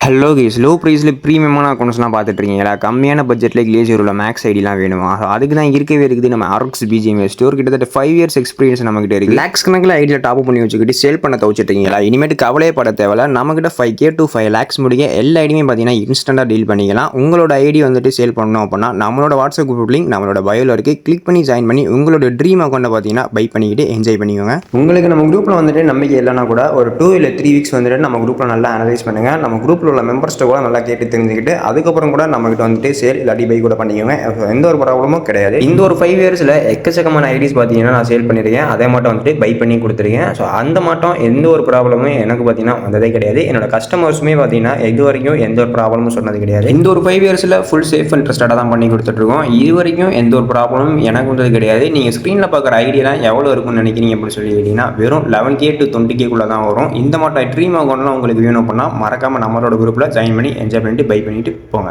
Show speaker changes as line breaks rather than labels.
Hello guys, low ப்ரைஸில் ப்ரீமியமான அக்கௌண்ட்ஸ்லாம் பார்த்துட்ருக்கீங்களா? கம்மியான பட்ஜெட்டில் கிளேசியர் உள்ள மேக்ஸ் ஐடிலாம் வேணுமா? அதுக்கு தான் இருக்கவே இருக்குது நம்ம ஆர்எக்ஸ் பிஜிஎம்எஸ் ஸ்டோர். கிட்டத்தட்ட 5 இயர்ஸ் எக்ஸ்பீரியன்ஸ் நம்மகிட்ட இருக்குது. லேக்ஸ் கணக்கில் ஐடியில் டாப் பண்ணி வச்சுக்கிட்டு சேல் பண்ண தவிச்சிட்ருக்கீங்களா? இனிமேட்டு கவலையே பட தேவையில்ல. நம்மகிட்ட 5K to 5 lakhs முடிய எல்லா ஐடியுமே பார்த்தீங்கன்னா இன்ஸ்டண்ட்டாக டீல் பண்ணிக்கலாம். உங்களோட ஐடி வந்துட்டு சேல் பண்ணணும் அப்படின்னா நம்மளோட வாட்ஸ்அப் குரூப் லிங்க் நம்மளோட பயோவில் இருக்குது. கிளிக் பண்ணி ஜாயின் பண்ணி உங்களோட ட்ரீம் அக்கௌண்ட்டை பார்த்தீங்கன்னா பை பண்ணிக்கிட்டு என்ஜாய் பண்ணிக்கோங்க. உங்களுக்கு நம்ம குரூப்பில் வந்துட்டு நம்பிக்கை இல்லைனா கூட ஒரு 2 இல்லை 3 வீக்ஸ் வந்துட்டு நம்ம குரூப்பில் நல்லா அனலைஸ் பண்ணுங்கள். நம்ம குரூப்பில் உள்ள மெம்பர்ஸ்ட்டை கூட நல்லா கேட்டு தெரிஞ்சுக்கிட்டு அதுக்கப்புறம் கூட நம்மகிட்ட வந்துட்டு சேல் இல்லாட்டி பை கூட பண்ணிக்கோங்க. எந்த ஒரு ப்ராப்ளமும் கிடையாது. இந்த ஒரு 5 இயர்ஸில் எக்கச்சக்கமான ஐடிஸ் பார்த்தீங்கன்னா நான் சேல் பண்ணியிருக்கேன். அதே மட்டும் வந்துட்டு பை பண்ணி கொடுத்துருக்கேன். ஸோ அந்த மட்டும் எந்த ஒரு ப்ராப்ளமும் எனக்கு பார்த்தீங்கன்னா வந்ததே கிடையாது. என்னோட கஸ்டமர்ஸுமே பார்த்தீங்கன்னா இது வரைக்கும் எந்த ஒரு ப்ராப்ளமும் சொன்னது கிடையாது. இந்த ஒரு 5 இயர்ஸில் ஃபுல் சேஃப் அண்ட் ட்ரஸ்டடாக தான் பண்ணி கொடுத்துட்ருக்கோம். இது வரைக்கும் எந்த ஒரு ப்ராப்ளமும் எனக்கு வந்தது கிடையாது. நீங்கள் ஸ்க்ரீனில் பார்க்குற ஐடியெலாம் எவ்வளோ இருக்கும்னு நினைக்கிறீங்க அப்படின்னு சொல்லி கேட்டிங்கன்னா வெறும் 11K to 20K தான் வரும். இந்த மட்டும் ட்ரீம் அக்கௌண்ட்லாம் உங்களுக்கு வேணும் அப்படின்னா மறக்காமல் நம்மளோட குரூப்பில் ஜாயின் பண்ணி என்ஜாய் பண்ணிட்டு பை பண்ணிட்டு போங்க.